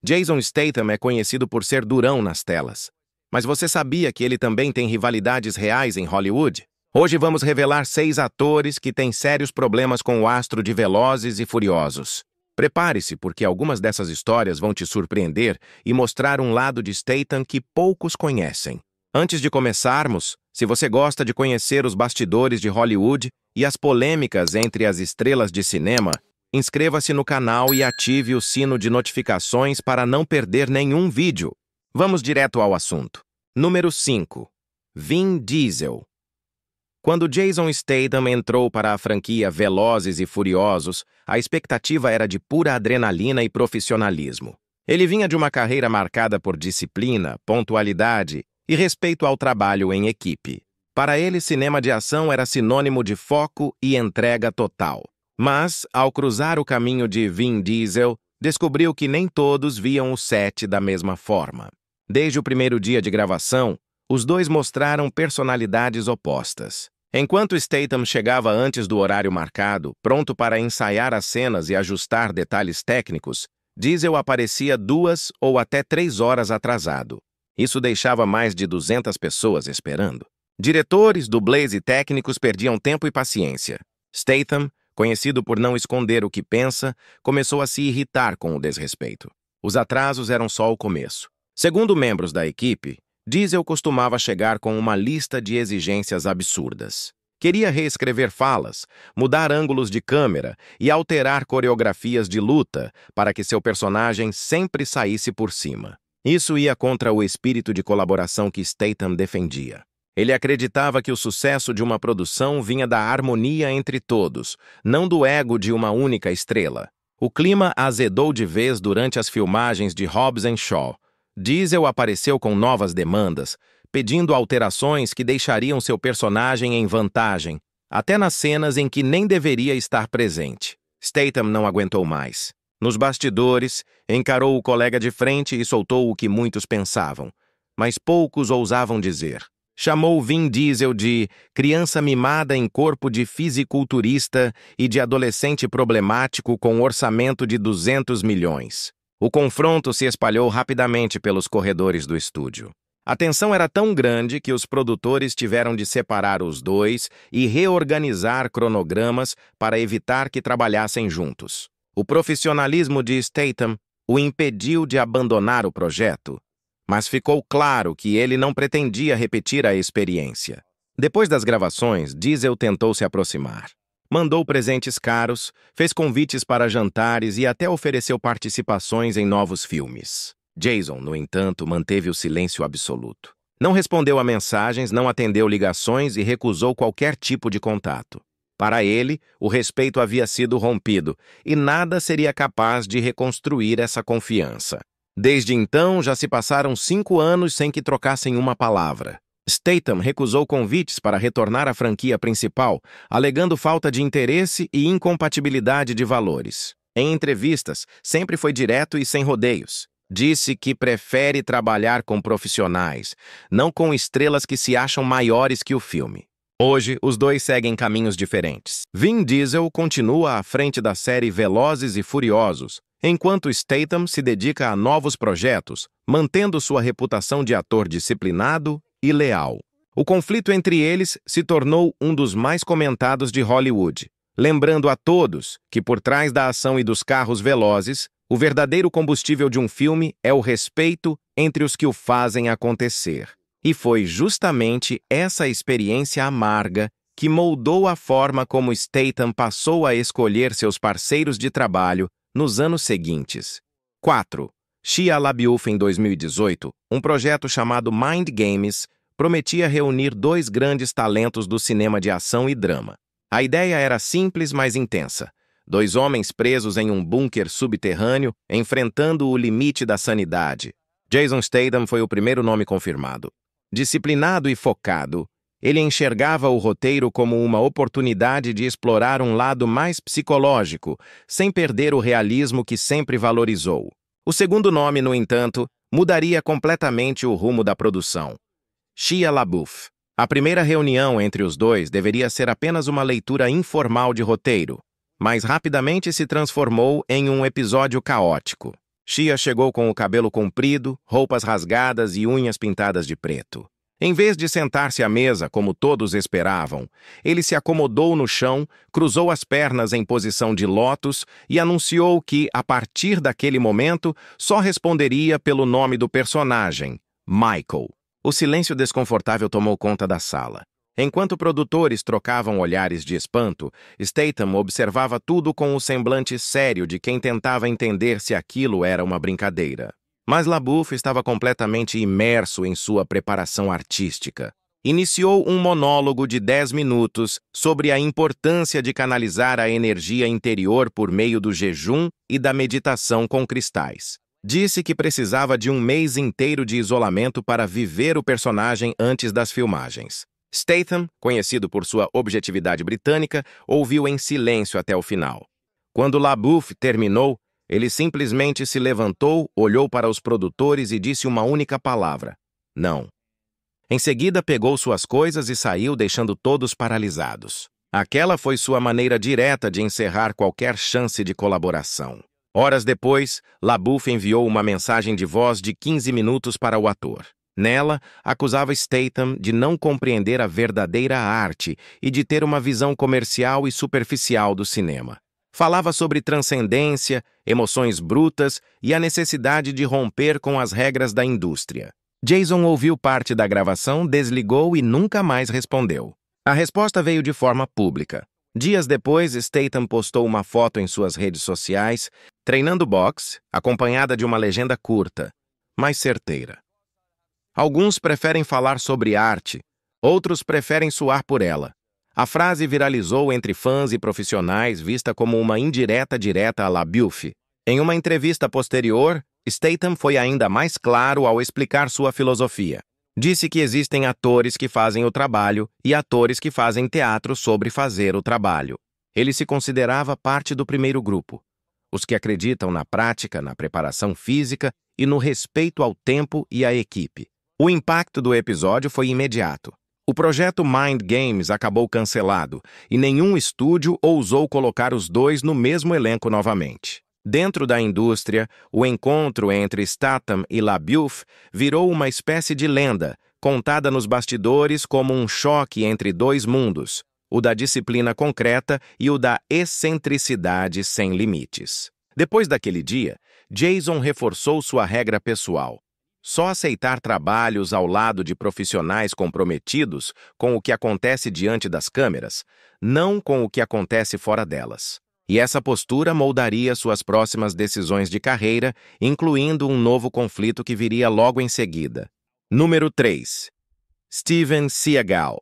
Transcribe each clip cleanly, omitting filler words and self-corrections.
Jason Statham é conhecido por ser durão nas telas. Mas você sabia que ele também tem rivalidades reais em Hollywood? Hoje vamos revelar 6 atores que têm sérios problemas com o astro de Velozes e Furiosos. Prepare-se, porque algumas dessas histórias vão te surpreender e mostrar um lado de Statham que poucos conhecem. Antes de começarmos, se você gosta de conhecer os bastidores de Hollywood e as polêmicas entre as estrelas de cinema, inscreva-se no canal e ative o sino de notificações para não perder nenhum vídeo. Vamos direto ao assunto. Número 5. Vin Diesel. Quando Jason Statham entrou para a franquia Velozes e Furiosos, a expectativa era de pura adrenalina e profissionalismo. Ele vinha de uma carreira marcada por disciplina, pontualidade e respeito ao trabalho em equipe. Para ele, cinema de ação era sinônimo de foco e entrega total. Mas, ao cruzar o caminho de Vin Diesel, descobriu que nem todos viam o set da mesma forma. Desde o primeiro dia de gravação, os dois mostraram personalidades opostas. Enquanto Statham chegava antes do horário marcado, pronto para ensaiar as cenas e ajustar detalhes técnicos, Diesel aparecia 2 ou até 3 horas atrasado. Isso deixava mais de 200 pessoas esperando. Diretores, dublês e técnicos perdiam tempo e paciência. Statham, conhecido por não esconder o que pensa, começou a se irritar com o desrespeito. Os atrasos eram só o começo. Segundo membros da equipe, Diesel costumava chegar com uma lista de exigências absurdas. Queria reescrever falas, mudar ângulos de câmera e alterar coreografias de luta para que seu personagem sempre saísse por cima. Isso ia contra o espírito de colaboração que Statham defendia. Ele acreditava que o sucesso de uma produção vinha da harmonia entre todos, não do ego de uma única estrela. O clima azedou de vez durante as filmagens de Hobbs & Shaw. Diesel apareceu com novas demandas, pedindo alterações que deixariam seu personagem em vantagem, até nas cenas em que nem deveria estar presente. Statham não aguentou mais. Nos bastidores, encarou o colega de frente e soltou o que muitos pensavam, mas poucos ousavam dizer. Chamou Vin Diesel de criança mimada em corpo de fisiculturista e de adolescente problemático com orçamento de 200 milhões. O confronto se espalhou rapidamente pelos corredores do estúdio. A tensão era tão grande que os produtores tiveram de separar os dois e reorganizar cronogramas para evitar que trabalhassem juntos. O profissionalismo de Statham o impediu de abandonar o projeto, mas ficou claro que ele não pretendia repetir a experiência. Depois das gravações, Diesel tentou se aproximar. Mandou presentes caros, fez convites para jantares e até ofereceu participações em novos filmes. Jason, no entanto, manteve o silêncio absoluto. Não respondeu a mensagens, não atendeu ligações e recusou qualquer tipo de contato. Para ele, o respeito havia sido rompido e nada seria capaz de reconstruir essa confiança. Desde então, já se passaram 5 anos sem que trocassem uma palavra. Statham recusou convites para retornar à franquia principal, alegando falta de interesse e incompatibilidade de valores. Em entrevistas, sempre foi direto e sem rodeios. Disse que prefere trabalhar com profissionais, não com estrelas que se acham maiores que o filme. Hoje, os dois seguem caminhos diferentes. Vin Diesel continua à frente da série Velozes e Furiosos, enquanto Statham se dedica a novos projetos, mantendo sua reputação de ator disciplinado e leal. O conflito entre eles se tornou um dos mais comentados de Hollywood, lembrando a todos que por trás da ação e dos carros velozes, o verdadeiro combustível de um filme é o respeito entre os que o fazem acontecer. E foi justamente essa experiência amarga que moldou a forma como Statham passou a escolher seus parceiros de trabalho nos anos seguintes. 4. Shia LaBeouf, em 2018, um projeto chamado Mind Games prometia reunir 2 grandes talentos do cinema de ação e drama. A ideia era simples, mas intensa. 2 homens presos em um bunker subterrâneo, enfrentando o limite da sanidade. Jason Statham foi o primeiro nome confirmado. Disciplinado e focado, ele enxergava o roteiro como uma oportunidade de explorar um lado mais psicológico, sem perder o realismo que sempre valorizou. O segundo nome, no entanto, mudaria completamente o rumo da produção. Shia LaBeouf. A primeira reunião entre os dois deveria ser apenas uma leitura informal de roteiro, mas rapidamente se transformou em um episódio caótico. Shia chegou com o cabelo comprido, roupas rasgadas e unhas pintadas de preto. Em vez de sentar-se à mesa, como todos esperavam, ele se acomodou no chão, cruzou as pernas em posição de lótus e anunciou que, a partir daquele momento, só responderia pelo nome do personagem, Michael. O silêncio desconfortável tomou conta da sala. Enquanto produtores trocavam olhares de espanto, Statham observava tudo com o semblante sério de quem tentava entender se aquilo era uma brincadeira. Mas LaBeouf estava completamente imerso em sua preparação artística. Iniciou um monólogo de 10 minutos sobre a importância de canalizar a energia interior por meio do jejum e da meditação com cristais. Disse que precisava de um mês inteiro de isolamento para viver o personagem antes das filmagens. Statham, conhecido por sua objetividade britânica, ouviu em silêncio até o final. Quando LaBeouf terminou, ele simplesmente se levantou, olhou para os produtores e disse uma única palavra: não. Em seguida, pegou suas coisas e saiu, deixando todos paralisados. Aquela foi sua maneira direta de encerrar qualquer chance de colaboração. Horas depois, LaBeouf enviou uma mensagem de voz de 15 minutos para o ator. Nela, acusava Statham de não compreender a verdadeira arte e de ter uma visão comercial e superficial do cinema. Falava sobre transcendência, emoções brutas e a necessidade de romper com as regras da indústria. Jason ouviu parte da gravação, desligou e nunca mais respondeu. A resposta veio de forma pública. Dias depois, Statham postou uma foto em suas redes sociais, treinando boxe, acompanhada de uma legenda curta, mas certeira. Alguns preferem falar sobre arte, outros preferem suar por ela. A frase viralizou entre fãs e profissionais, vista como uma indireta direta a LaBeouf. Em uma entrevista posterior, Statham foi ainda mais claro ao explicar sua filosofia. Disse que existem atores que fazem o trabalho e atores que fazem teatro sobre fazer o trabalho. Ele se considerava parte do primeiro grupo, os que acreditam na prática, na preparação física e no respeito ao tempo e à equipe. O impacto do episódio foi imediato. O projeto Mind Games acabou cancelado e nenhum estúdio ousou colocar os dois no mesmo elenco novamente. Dentro da indústria, o encontro entre Statham e LaBeouf virou uma espécie de lenda, contada nos bastidores como um choque entre dois mundos, o da disciplina concreta e o da excentricidade sem limites. Depois daquele dia, Jason reforçou sua regra pessoal: só aceitar trabalhos ao lado de profissionais comprometidos com o que acontece diante das câmeras, não com o que acontece fora delas. E essa postura moldaria suas próximas decisões de carreira, incluindo um novo conflito que viria logo em seguida. Número 3. Steven Seagal.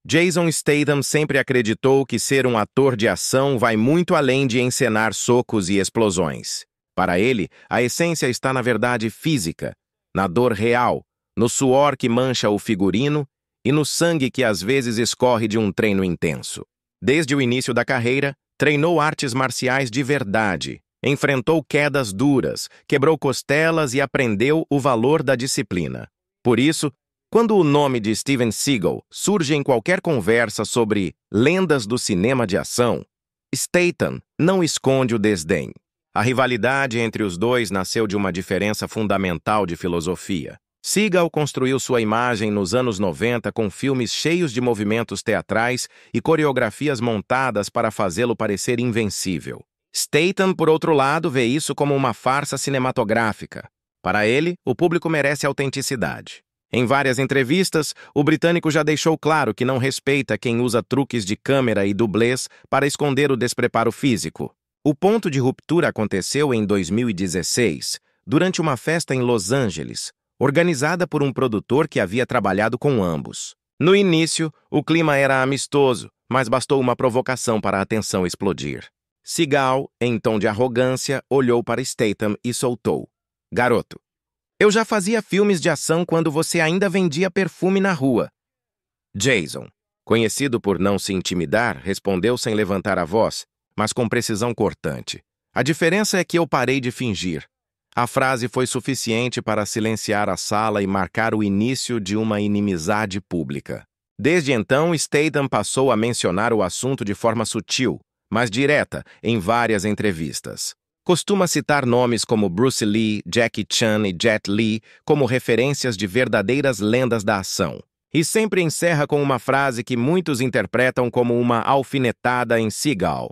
Jason Statham sempre acreditou que ser um ator de ação vai muito além de encenar socos e explosões. Para ele, a essência está na verdade física, na dor real, no suor que mancha o figurino e no sangue que às vezes escorre de um treino intenso. Desde o início da carreira, treinou artes marciais de verdade, enfrentou quedas duras, quebrou costelas e aprendeu o valor da disciplina. Por isso, quando o nome de Steven Seagal surge em qualquer conversa sobre lendas do cinema de ação, Statham não esconde o desdém. A rivalidade entre os dois nasceu de uma diferença fundamental de filosofia. Seagal construiu sua imagem nos anos 90 com filmes cheios de movimentos teatrais e coreografias montadas para fazê-lo parecer invencível. Statham, por outro lado, vê isso como uma farsa cinematográfica. Para ele, o público merece autenticidade. Em várias entrevistas, o britânico já deixou claro que não respeita quem usa truques de câmera e dublês para esconder o despreparo físico. O ponto de ruptura aconteceu em 2016, durante uma festa em Los Angeles, organizada por um produtor que havia trabalhado com ambos. No início, o clima era amistoso, mas bastou uma provocação para a tensão explodir. Seagal, em tom de arrogância, olhou para Statham e soltou: "Garoto, eu já fazia filmes de ação quando você ainda vendia perfume na rua." Jason, conhecido por não se intimidar, respondeu sem levantar a voz, mas com precisão cortante: "A diferença é que eu parei de fingir." A frase foi suficiente para silenciar a sala e marcar o início de uma inimizade pública. Desde então, Statham passou a mencionar o assunto de forma sutil, mas direta, em várias entrevistas. Costuma citar nomes como Bruce Lee, Jackie Chan e Jet Li como referências de verdadeiras lendas da ação. E sempre encerra com uma frase que muitos interpretam como uma alfinetada em Seagal.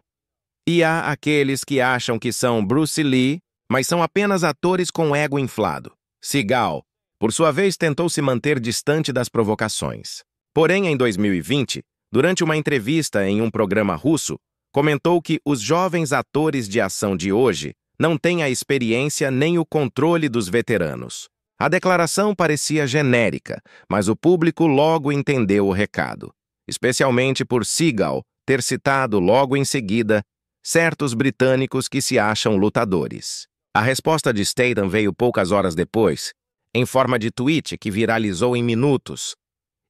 E há aqueles que acham que são Bruce Lee, mas são apenas atores com ego inflado. Seagal, por sua vez, tentou se manter distante das provocações. Porém, em 2020, durante uma entrevista em um programa russo, comentou que os jovens atores de ação de hoje não têm a experiência nem o controle dos veteranos. A declaração parecia genérica, mas o público logo entendeu o recado, especialmente por Seagal ter citado logo em seguida certos britânicos que se acham lutadores. A resposta de Statham veio poucas horas depois, em forma de tweet que viralizou em minutos.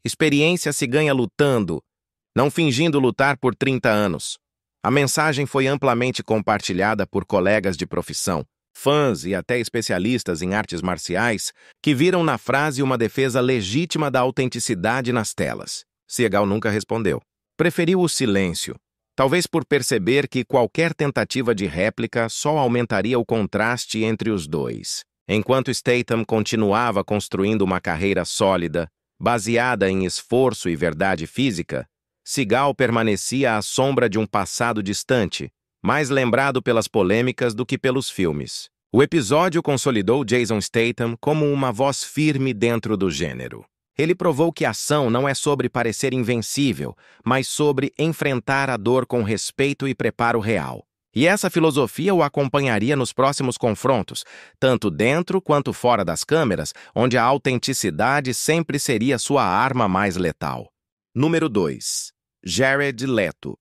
Experiência se ganha lutando, não fingindo lutar por 30 anos. A mensagem foi amplamente compartilhada por colegas de profissão, fãs e até especialistas em artes marciais que viram na frase uma defesa legítima da autenticidade nas telas. Seagal nunca respondeu. Preferiu o silêncio, talvez por perceber que qualquer tentativa de réplica só aumentaria o contraste entre os dois. Enquanto Statham continuava construindo uma carreira sólida, baseada em esforço e verdade física, Seagal permanecia à sombra de um passado distante, mais lembrado pelas polêmicas do que pelos filmes. O episódio consolidou Jason Statham como uma voz firme dentro do gênero. Ele provou que a ação não é sobre parecer invencível, mas sobre enfrentar a dor com respeito e preparo real. E essa filosofia o acompanharia nos próximos confrontos, tanto dentro quanto fora das câmeras, onde a autenticidade sempre seria sua arma mais letal. Número 2. Jared Leto.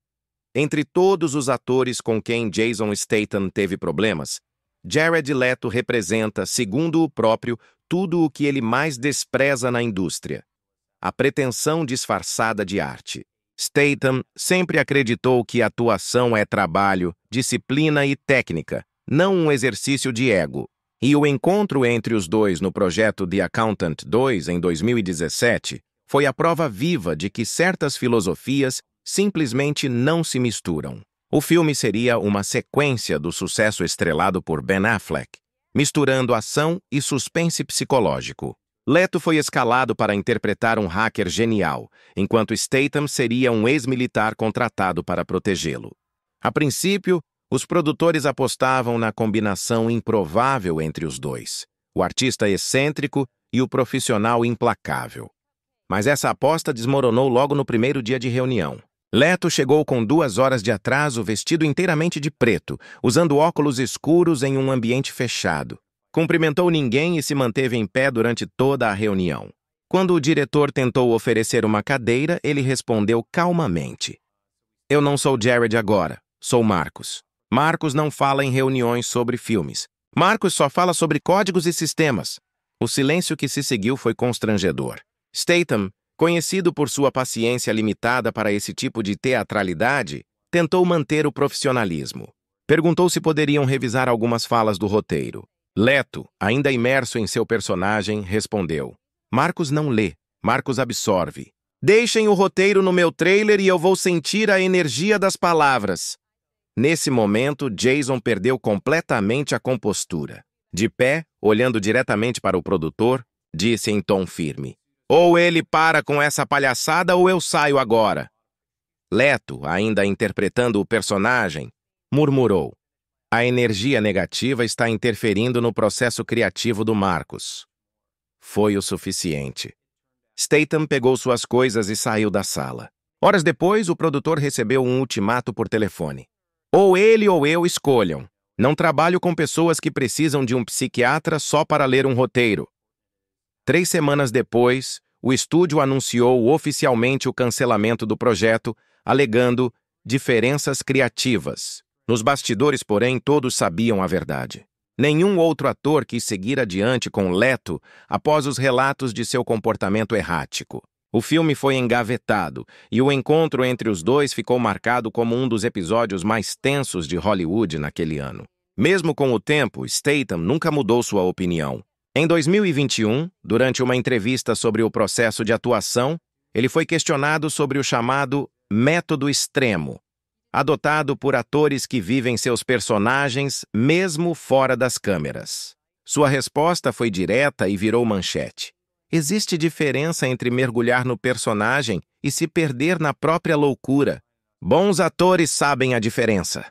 Entre todos os atores com quem Jason Statham teve problemas, Jared Leto representa, segundo o próprio, tudo o que ele mais despreza na indústria: a pretensão disfarçada de arte. Statham sempre acreditou que atuação é trabalho, disciplina e técnica, não um exercício de ego. E o encontro entre os dois no projeto The Accountant 2, em 2017, foi a prova viva de que certas filosofias simplesmente não se misturam. O filme seria uma sequência do sucesso estrelado por Ben Affleck, misturando ação e suspense psicológico. Leto foi escalado para interpretar um hacker genial, enquanto Statham seria um ex-militar contratado para protegê-lo. A princípio, os produtores apostavam na combinação improvável entre os dois, o artista excêntrico e o profissional implacável. Mas essa aposta desmoronou logo no primeiro dia de reunião. Leto chegou com 2 horas de atraso, vestido inteiramente de preto, usando óculos escuros em um ambiente fechado. Cumprimentou ninguém e se manteve em pé durante toda a reunião. Quando o diretor tentou oferecer uma cadeira, ele respondeu calmamente: "Eu não sou Jared agora, sou Marcos. Marcos não fala em reuniões sobre filmes. Marcos só fala sobre códigos e sistemas." O silêncio que se seguiu foi constrangedor. Statham, conhecido por sua paciência limitada para esse tipo de teatralidade, tentou manter o profissionalismo. Perguntou se poderiam revisar algumas falas do roteiro. Leto, ainda imerso em seu personagem, respondeu: "Marcos não lê, Marcos absorve. Deixem o roteiro no meu trailer e eu vou sentir a energia das palavras." Nesse momento, Jason perdeu completamente a compostura. De pé, olhando diretamente para o produtor, disse em tom firme: "Ou ele para com essa palhaçada ou eu saio agora." Leto, ainda interpretando o personagem, murmurou: "A energia negativa está interferindo no processo criativo do Marcos." Foi o suficiente. Statham pegou suas coisas e saiu da sala. Horas depois, o produtor recebeu um ultimato por telefone: "Ou ele ou eu, escolham. Não trabalho com pessoas que precisam de um psiquiatra só para ler um roteiro." 3 semanas depois, o estúdio anunciou oficialmente o cancelamento do projeto, alegando diferenças criativas. Nos bastidores, porém, todos sabiam a verdade. Nenhum outro ator quis seguir adiante com Leto após os relatos de seu comportamento errático. O filme foi engavetado, e o encontro entre os dois ficou marcado como um dos episódios mais tensos de Hollywood naquele ano. Mesmo com o tempo, Statham nunca mudou sua opinião. Em 2021, durante uma entrevista sobre o processo de atuação, ele foi questionado sobre o chamado método extremo. adotado por atores que vivem seus personagens mesmo fora das câmeras. Sua resposta foi direta e virou manchete. Existe diferença entre mergulhar no personagem e se perder na própria loucura. Bons atores sabem a diferença.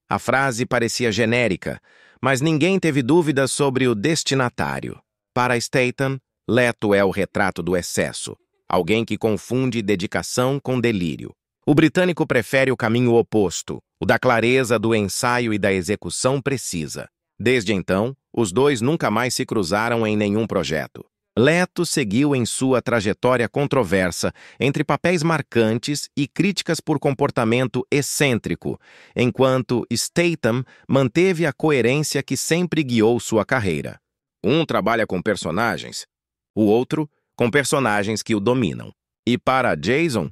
A frase parecia genérica, mas ninguém teve dúvidas sobre o destinatário. Para Statham, Leto é o retrato do excesso, alguém que confunde dedicação com delírio. O britânico prefere o caminho oposto, o da clareza do ensaio e da execução precisa. Desde então, os dois nunca mais se cruzaram em nenhum projeto. Leto seguiu em sua trajetória controversa entre papéis marcantes e críticas por comportamento excêntrico, enquanto Statham manteve a coerência que sempre guiou sua carreira. Um trabalha com personagens, o outro com personagens que o dominam. E para Jason,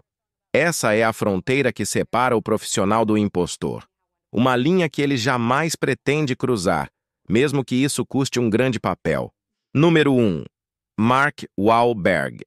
essa é a fronteira que separa o profissional do impostor. Uma linha que ele jamais pretende cruzar, mesmo que isso custe um grande papel. Número 1. Mark Wahlberg.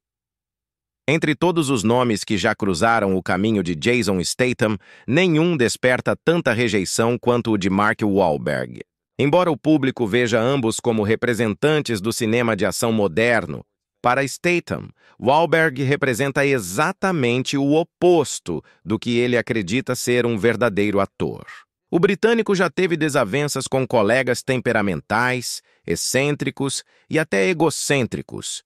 Entre todos os nomes que já cruzaram o caminho de Jason Statham, nenhum desperta tanta rejeição quanto o de Mark Wahlberg. Embora o público veja ambos como representantes do cinema de ação moderno, para Statham, Wahlberg representa exatamente o oposto do que ele acredita ser um verdadeiro ator. O britânico já teve desavenças com colegas temperamentais, excêntricos e até egocêntricos,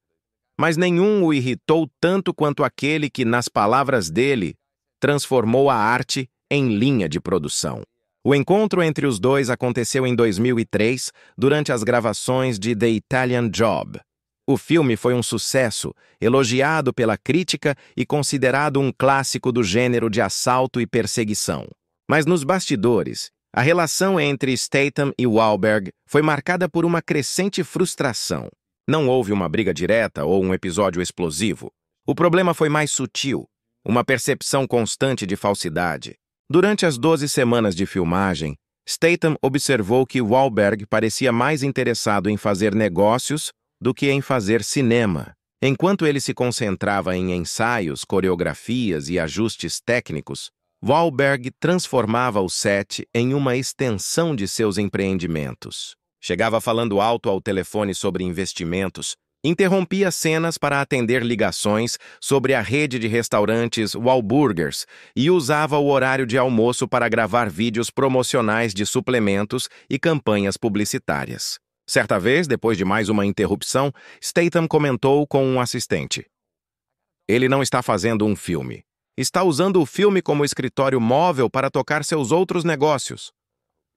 mas nenhum o irritou tanto quanto aquele que, nas palavras dele, transformou a arte em linha de produção. O encontro entre os dois aconteceu em 2003, durante as gravações de The Italian Job. O filme foi um sucesso, elogiado pela crítica e considerado um clássico do gênero de assalto e perseguição. Mas nos bastidores, a relação entre Statham e Wahlberg foi marcada por uma crescente frustração. Não houve uma briga direta ou um episódio explosivo. O problema foi mais sutil, uma percepção constante de falsidade. Durante as 12 semanas de filmagem, Statham observou que Wahlberg parecia mais interessado em fazer negócios do que em fazer cinema. Enquanto ele se concentrava em ensaios, coreografias e ajustes técnicos, Wahlberg transformava o set em uma extensão de seus empreendimentos. Chegava falando alto ao telefone sobre investimentos, interrompia cenas para atender ligações sobre a rede de restaurantes Wahlburgers e usava o horário de almoço para gravar vídeos promocionais de suplementos e campanhas publicitárias. Certa vez, depois de mais uma interrupção, Statham comentou com um assistente: "Ele não está fazendo um filme. Está usando o filme como escritório móvel para tocar seus outros negócios."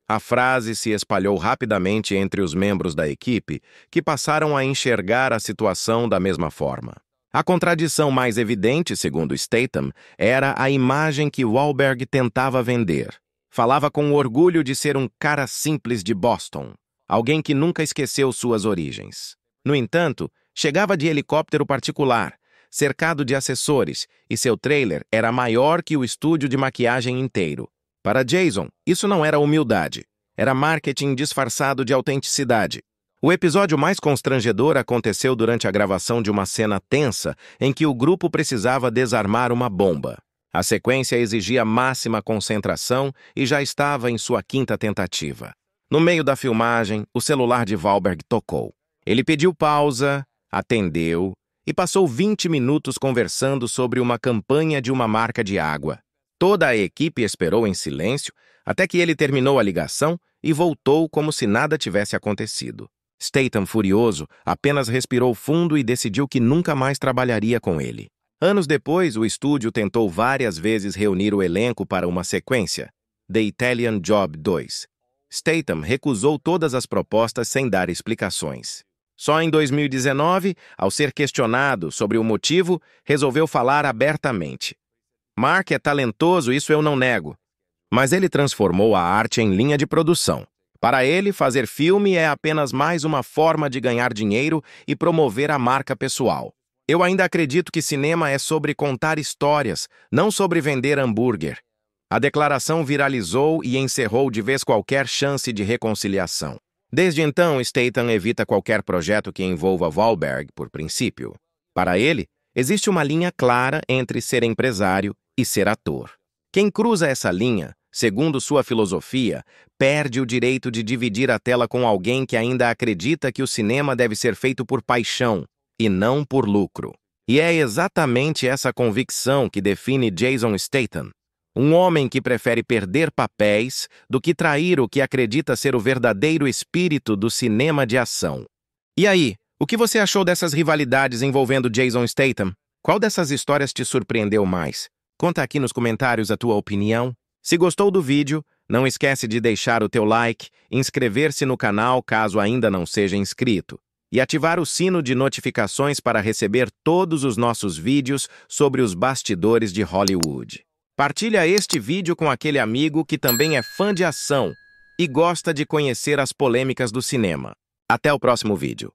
A frase se espalhou rapidamente entre os membros da equipe, que passaram a enxergar a situação da mesma forma. A contradição mais evidente, segundo Statham, era a imagem que Wahlberg tentava vender. Falava com orgulho de ser um cara simples de Boston, alguém que nunca esqueceu suas origens. No entanto, chegava de helicóptero particular, cercado de assessores, e seu trailer era maior que o estúdio de maquiagem inteiro. Para Jason, isso não era humildade, era marketing disfarçado de autenticidade. O episódio mais constrangedor aconteceu durante a gravação de uma cena tensa em que o grupo precisava desarmar uma bomba. A sequência exigia máxima concentração e já estava em sua quinta tentativa. No meio da filmagem, o celular de Wahlberg tocou. Ele pediu pausa, atendeu e passou 20 minutos conversando sobre uma campanha de uma marca de água. Toda a equipe esperou em silêncio até que ele terminou a ligação e voltou como se nada tivesse acontecido. Statham, furioso, apenas respirou fundo e decidiu que nunca mais trabalharia com ele. Anos depois, o estúdio tentou várias vezes reunir o elenco para uma sequência, The Italian Job 2. Statham recusou todas as propostas sem dar explicações. Só em 2019, ao ser questionado sobre o motivo, resolveu falar abertamente. "Mark é talentoso, isso eu não nego. Mas ele transformou a arte em linha de produção. Para ele, fazer filme é apenas mais uma forma de ganhar dinheiro e promover a marca pessoal. Eu ainda acredito que cinema é sobre contar histórias, não sobre vender hambúrguer." A declaração viralizou e encerrou de vez qualquer chance de reconciliação. Desde então, Statham evita qualquer projeto que envolva Wahlberg, por princípio. Para ele, existe uma linha clara entre ser empresário e ser ator. Quem cruza essa linha, segundo sua filosofia, perde o direito de dividir a tela com alguém que ainda acredita que o cinema deve ser feito por paixão e não por lucro. E é exatamente essa convicção que define Jason Statham, um homem que prefere perder papéis do que trair o que acredita ser o verdadeiro espírito do cinema de ação. E aí, o que você achou dessas rivalidades envolvendo Jason Statham? Qual dessas histórias te surpreendeu mais? Conta aqui nos comentários a tua opinião. Se gostou do vídeo, não esquece de deixar o teu like, inscrever-se no canal caso ainda não seja inscrito, e ativar o sino de notificações para receber todos os nossos vídeos sobre os bastidores de Hollywood. Partilha este vídeo com aquele amigo que também é fã de ação e gosta de conhecer as polêmicas do cinema. Até o próximo vídeo.